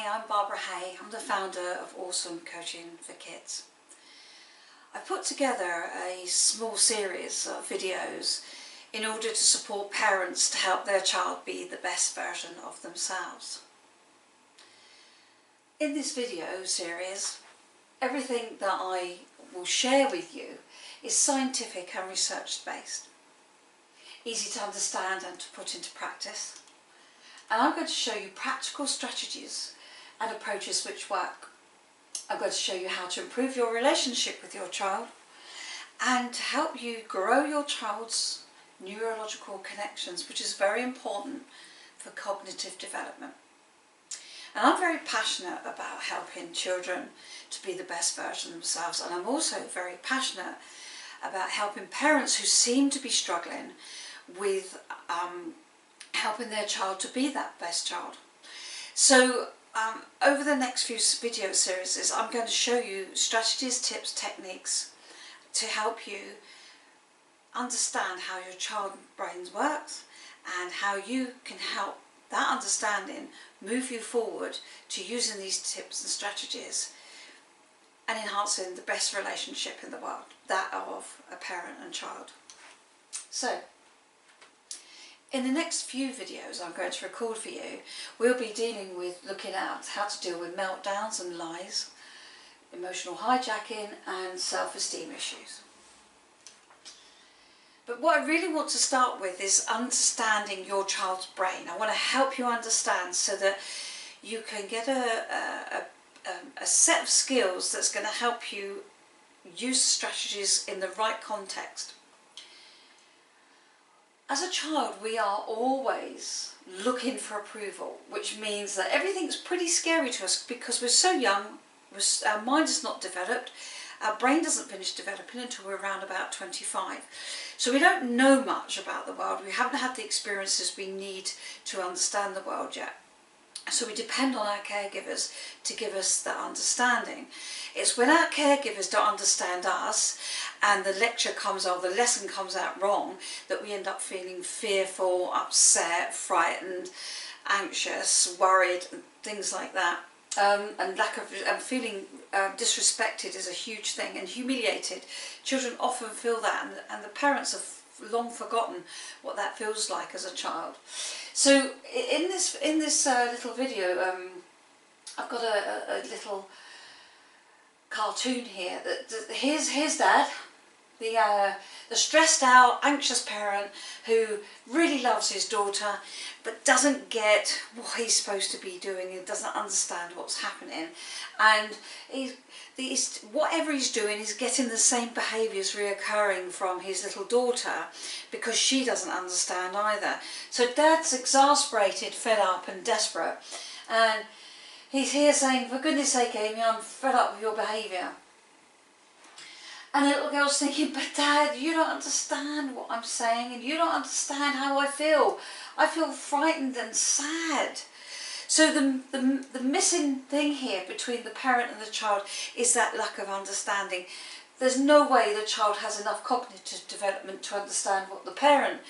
Hi, I'm Barbara Hay. I'm the founder of Awesome Coaching for Kids. I've put together a small series of videos in order to support parents to help their child be the best version of themselves. In this video series, everything that I will share with you is scientific and research based, easy to understand and to put into practice. And I'm going to show you practical strategies and approaches which work. I'm going to show you how to improve your relationship with your child and to help you grow your child's neurological connections, which is very important for cognitive development. And I'm very passionate about helping children to be the best version of themselves, and I'm also very passionate about helping parents who seem to be struggling with helping their child to be that best child. So over the next few video series, I'm going to show you strategies, tips, techniques to help you understand how your child's brain works and how you can help that understanding move you forward to using these tips and strategies and enhancing the best relationship in the world, that of a parent and child. So, in the next few videos I'm going to record for you, we'll be dealing with looking at how to deal with meltdowns and lies, emotional hijacking and self-esteem issues. But what I really want to start with is understanding your child's brain. I want to help you understand so that you can get a set of skills that's going to help you use strategies in the right context. As a child, we are always looking for approval, which means that everything's pretty scary to us because we're so young, our mind is not developed, our brain doesn't finish developing until we're around about 25. So we don't know much about the world, we haven't had the experiences we need to understand the world yet. So we depend on our caregivers to give us that understanding. It's when our caregivers don't understand us and the lecture comes out, the lesson comes out wrong, that we end up feeling fearful, upset, frightened, anxious, worried, and things like that. And feeling disrespected is a huge thing, and humiliated. Children often feel that, and the parents have long forgotten what that feels like as a child. So in this little video, I've got a little cartoon here. Here's Dad, the stressed out, anxious parent who really loves his daughter but doesn't get what he's supposed to be doing. He doesn't understand what's happening, and whatever he's doing is getting the same behaviours reoccurring from his little daughter because she doesn't understand either. So Dad's exasperated, fed up and desperate, and he's here saying, for goodness sake Amy, I'm fed up with your behaviour. And the little girl's thinking, but Dad, you don't understand what I'm saying and you don't understand how I feel. I feel frightened and sad. So the missing thing here between the parent and the child is that lack of understanding. There's no way the child has enough cognitive development to understand what the parent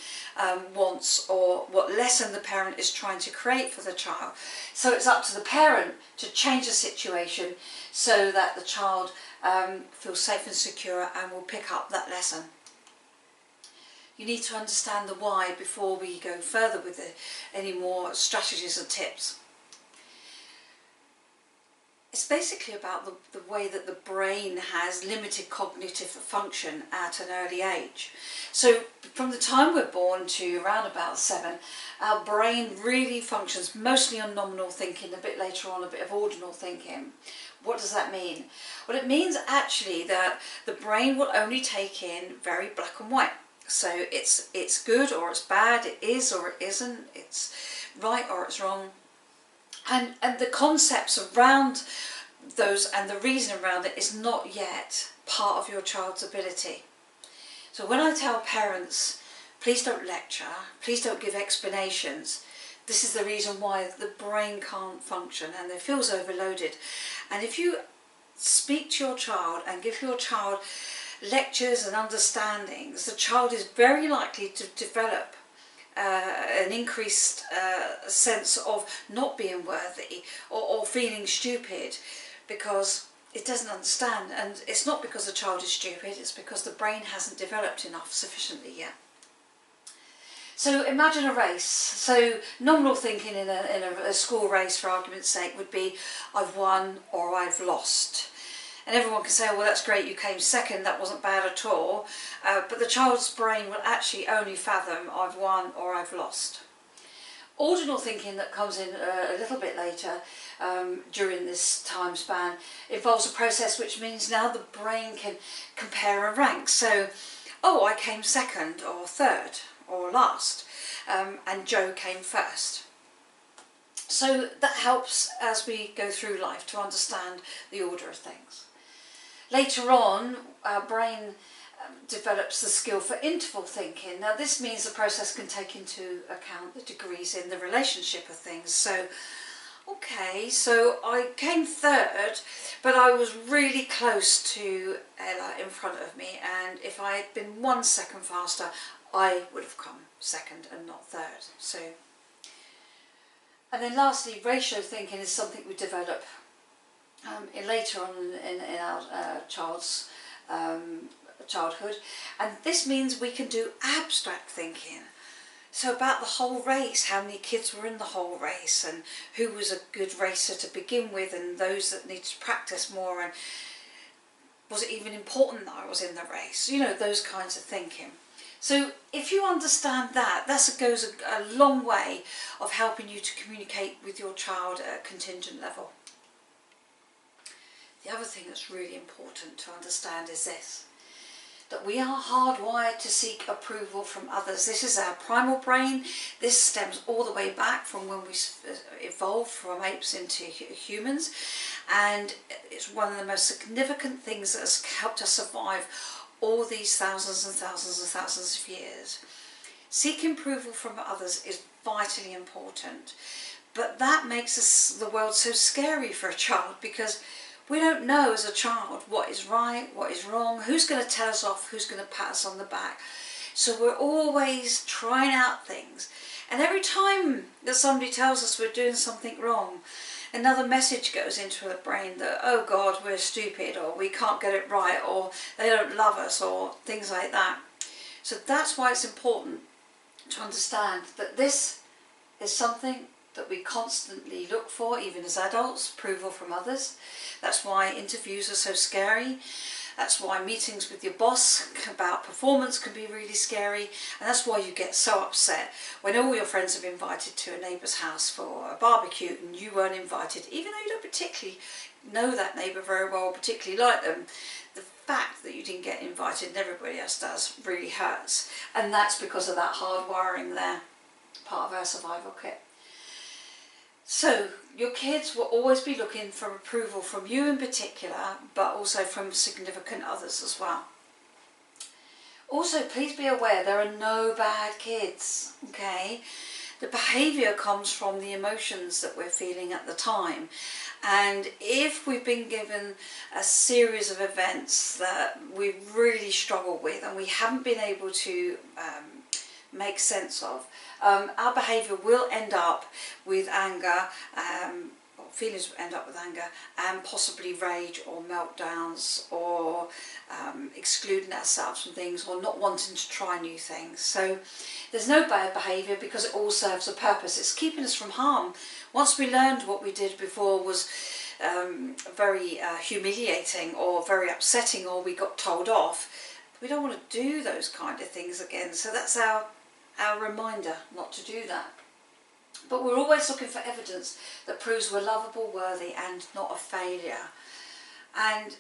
wants or what lesson the parent is trying to create for the child. So it's up to the parent to change the situation so that the child feels safe and secure and will pick up that lesson. You need to understand the why before we go further with any more strategies and tips. It's basically about the way that the brain has limited cognitive function at an early age. So from the time we're born to around about 7, our brain really functions mostly on nominal thinking, a bit later on a bit of ordinal thinking. What does that mean? Well, it means actually that the brain will only take in very black and white. So it's good or it's bad, it is or it isn't, it's right or it's wrong. And the concepts around those and the reason around it is not yet part of your child's ability. So when I tell parents, please don't lecture, please don't give explanations, this is the reason why the brain can't function and it feels overloaded. And if you speak to your child and give your child lectures and understandings, the child is very likely to develop an increased sense of not being worthy or feeling stupid, because it doesn't understand. And it's not because the child is stupid, it's because the brain hasn't developed enough sufficiently yet. So imagine a race. So nominal thinking in a school race, for argument's sake, would be I've won or I've lost. And everyone can say, oh, well, that's great, you came second, that wasn't bad at all. But the child's brain will actually only fathom I've won or I've lost. Ordinal thinking, that comes in a little bit later during this time span, involves a process which means now the brain can compare and rank. So, oh, I came second or third or last, and Joe came first. So that helps as we go through life to understand the order of things. Later on, our brain develops the skill for interval thinking. Now this means the process can take into account the degrees in the relationship of things. So, okay, so I came third, but I was really close to Ella in front of me, and if I had been 1 second faster, I would have come second and not third. So, and then lastly, ratio thinking is something we develop later on in our child's childhood, and this means we can do abstract thinking. So about the whole race, how many kids were in the whole race, and who was a good racer to begin with, and those that need to practice more, and was it even important that I was in the race? You know, those kinds of thinking. So if you understand that, that goes a long way of helping you to communicate with your child at a contingent level. The other thing that's really important to understand is this, that we are hardwired to seek approval from others. This is our primal brain. This stems all the way back from when we evolved from apes into humans, and it's one of the most significant things that has helped us survive all these thousands and thousands and thousands of years. Seeking approval from others is vitally important, but that makes the world so scary for a child, because we don't know as a child what is right, what is wrong, who's going to tell us off, who's going to pat us on the back. So we're always trying out things, and every time that somebody tells us we're doing something wrong, another message goes into the brain that, oh God, we're stupid, or we can't get it right, or they don't love us, or things like that. So that's why it's important to understand that this is something that we constantly look for, even as adults, approval from others. That's why interviews are so scary. That's why meetings with your boss about performance can be really scary, and that's why you get so upset when all your friends have been invited to a neighbour's house for a barbecue and you weren't invited, even though you don't particularly know that neighbour very well, particularly like them. The fact that you didn't get invited and everybody else does really hurts, and that's because of that hard wiring there, part of our survival kit. So your kids will always be looking for approval from you in particular, but also from significant others as well. Also, please be aware there are no bad kids, okay? The behaviour comes from the emotions that we're feeling at the time. And if we've been given a series of events that we really struggle with and we haven't been able to make sense of, our behaviour will end up with anger, or feelings will end up with anger, and possibly rage or meltdowns, or excluding ourselves from things, or not wanting to try new things. So there's no bad behaviour, because it all serves a purpose. It's keeping us from harm. Once we learned what we did before was very humiliating or very upsetting, or we got told off, we don't want to do those kind of things again. So that's our reminder not to do that. But we're always looking for evidence that proves we're lovable, worthy, and not a failure. And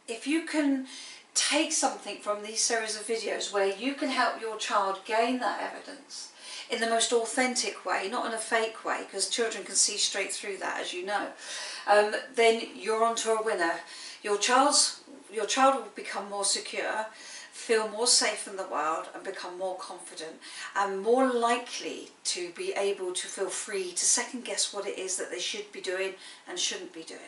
if you can take something from these series of videos where you can help your child gain that evidence in the most authentic way, not in a fake way, because children can see straight through that, as you know, then you're onto a winner. Your child will become more secure, feel more safe in the world, and become more confident and more likely to be able to feel free to second guess what it is that they should be doing and shouldn't be doing.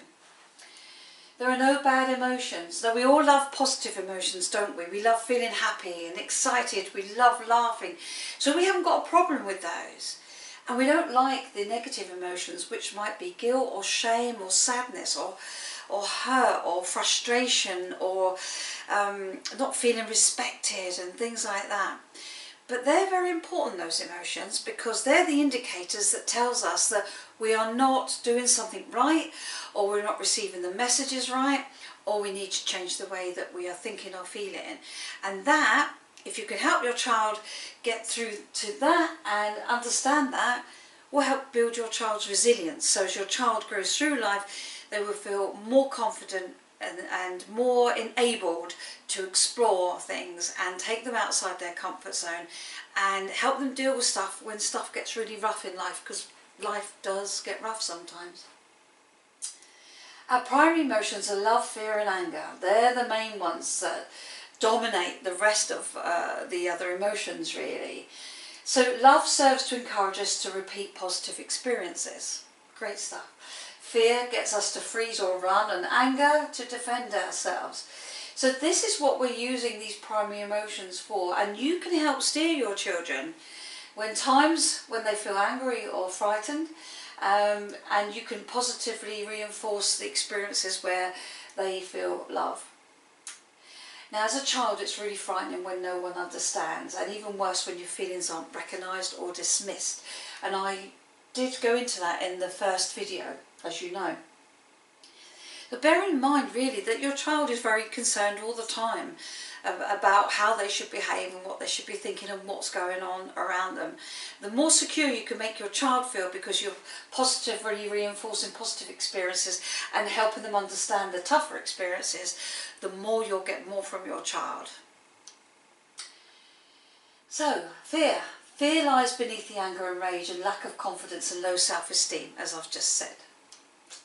There are no bad emotions. Though we all love positive emotions, don't we? We love feeling happy and excited. We love laughing. So we haven't got a problem with those. And we don't like the negative emotions, which might be guilt or shame or sadness or hurt or frustration or not feeling respected and things like that. But they're very important, those emotions, because they're the indicators that tells us that we are not doing something right, or we're not receiving the messages right, or we need to change the way that we are thinking or feeling. And that, if you can help your child get through to that and understand that, will help build your child's resilience. So as your child grows through life, they will feel more confident and more enabled to explore things and take them outside their comfort zone and help them deal with stuff when stuff gets really rough in life, because life does get rough sometimes. Our primary emotions are love, fear and anger. They're the main ones that dominate the rest of the other emotions, really. So love serves to encourage us to repeat positive experiences. Great stuff. Fear gets us to freeze or run, and anger to defend ourselves. So this is what we're using these primary emotions for, and you can help steer your children when they feel angry or frightened, and you can positively reinforce the experiences where they feel love. Now, as a child, it's really frightening when no one understands, and even worse when your feelings aren't recognised or dismissed. And I did go into that in the first video, as you know. But bear in mind, really, that your child is very concerned all the time about how they should behave and what they should be thinking and what's going on around them. The more secure you can make your child feel because you're positively reinforcing positive experiences and helping them understand the tougher experiences, the more you'll get more from your child. So, fear. Fear lies beneath the anger and rage and lack of confidence and low self-esteem, as I've just said.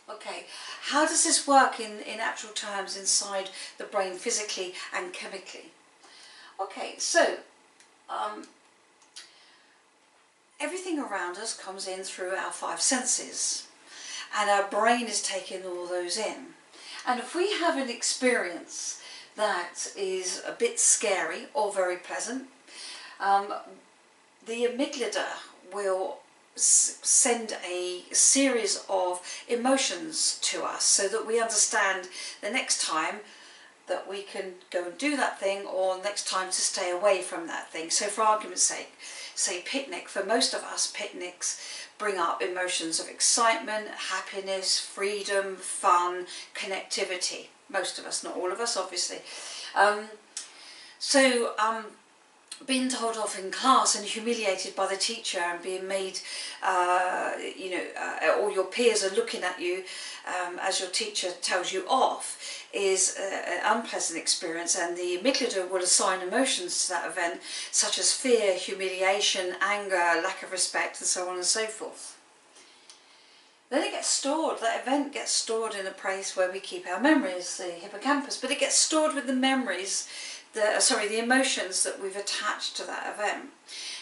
Okay, how does this work in actual terms inside the brain, physically and chemically? Okay, so everything around us comes in through our five senses, and our brain is taking all those in. And if we have an experience that is a bit scary or very pleasant, the amygdala will send a series of emotions to us so that we understand the next time that we can go and do that thing, or next time to stay away from that thing. So for argument's sake, say picnic. For most of us, picnics bring up emotions of excitement, happiness, freedom, fun, connectivity. Most of us, not all of us, obviously. Being told off in class and humiliated by the teacher and being made, or your peers are looking at you as your teacher tells you off, is an unpleasant experience, and the amygdala will assign emotions to that event, such as fear, humiliation, anger, lack of respect, and so on and so forth. Then it gets stored, that event gets stored in a place where we keep our memories, the hippocampus, but it gets stored with the memories, the emotions that we've attached to that event.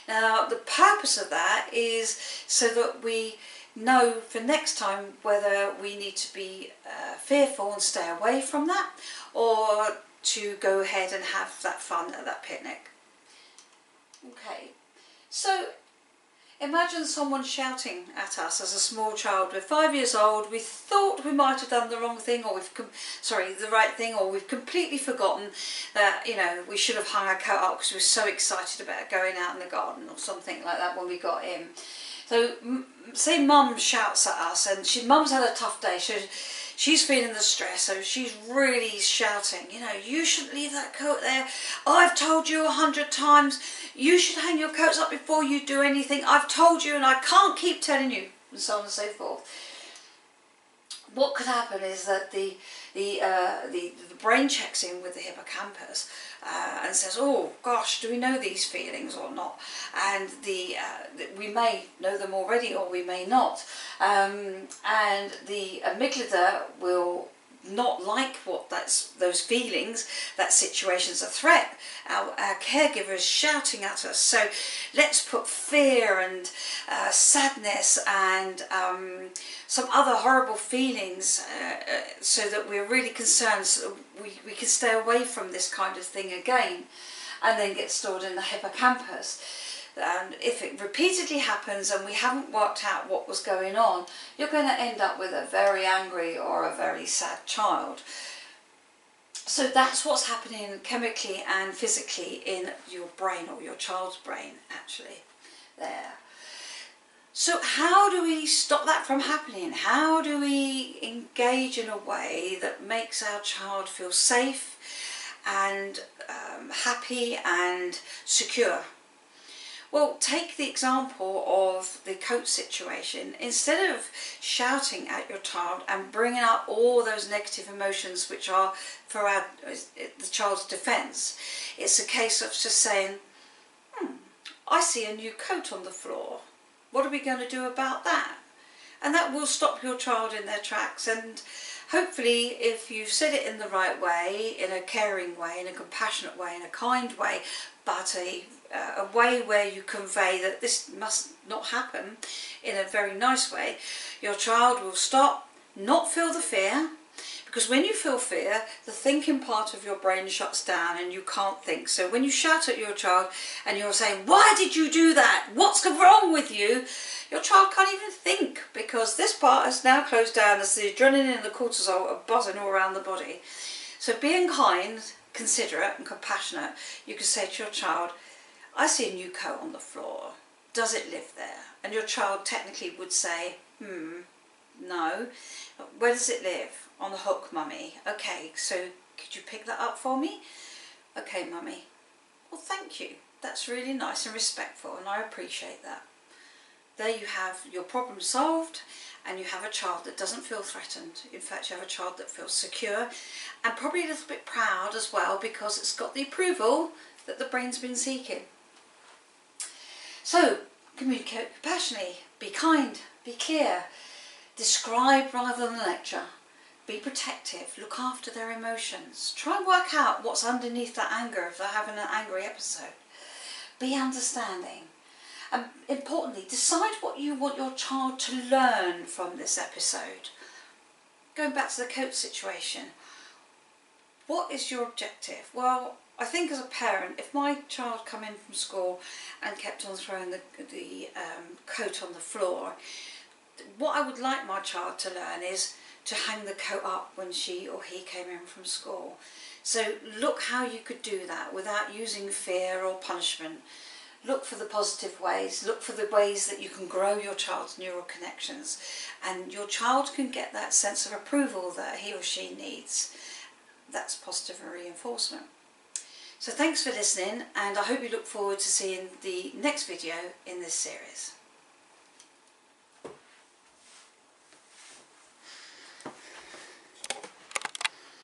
Now, the purpose of that is so that we know for next time whether we need to be fearful and stay away from that, or to go ahead and have that fun at that picnic. Okay, so imagine someone shouting at us as a small child. We're 5 years old, we thought we might have done the wrong thing, or the right thing, or we've completely forgotten that, we should have hung our coat up because we were so excited about going out in the garden or something like that when we got in. So say mum shouts at us, and mum's had a tough day, so she's feeling the stress, so she's really shouting, you shouldn't leave that coat there. I've told you 100 times, you should hang your coats up before you do anything. I've told you and I can't keep telling you, and so on and so forth. What could happen is that the brain checks in with the hippocampus and says, oh gosh, do we know these feelings or not? And we may know them already, or we may not. And the amygdala will not like those feelings, that situation's a threat, our caregiver is shouting at us. So let's put fear and sadness and some other horrible feelings so that we're really concerned, so that we can stay away from this kind of thing again, and then get stored in the hippocampus. And if it repeatedly happens and we haven't worked out what was going on, you're going to end up with a very angry or a very sad child. So that's what's happening chemically and physically in your brain, or your child's brain actually there. So how do we stop that from happening? How do we engage in a way that makes our child feel safe and happy and secure? Well, take the example of the coat situation. Instead of shouting at your child and bringing up all those negative emotions which are for the child's defence, it's a case of just saying, I see a new coat on the floor. What are we going to do about that? And that will stop your child in their tracks. And hopefully, if you've said it in the right way, in a caring way, in a compassionate way, in a kind way, but a way where you convey that this must not happen in a very nice way, your child will stop, not feel the fear, because when you feel fear, the thinking part of your brain shuts down and you can't think. So when you shout at your child and you're saying, why did you do that? What's wrong with you? Your child can't even think, because this part has now closed down as the adrenaline and the cortisol are buzzing all around the body. So being kind, considerate and compassionate, you can say to your child, I see a new coat on the floor. Does it live there? And your child technically would say, no. Where does it live? On the hook, mummy. Okay, so could you pick that up for me? Okay, mummy. Well, thank you. That's really nice and respectful, and I appreciate that. There you have your problem solved, and you have a child that doesn't feel threatened. In fact, you have a child that feels secure and probably a little bit proud as well, because it's got the approval that the brain's been seeking. So, communicate compassionately, be kind, be clear, describe rather than lecture, be protective, look after their emotions, try and work out what's underneath that anger if they're having an angry episode, be understanding, and importantly, decide what you want your child to learn from this episode. Going back to the coat situation, what is your objective? Well, I think as a parent, if my child come in from school and kept on throwing the coat on the floor, what I would like my child to learn is to hang the coat up when she or he came in from school. So look how you could do that without using fear or punishment. Look for the positive ways, look for the ways that you can grow your child's neural connections, and your child can get that sense of approval that he or she needs. That's positive reinforcement. So thanks for listening, and I hope you look forward to seeing the next video in this series.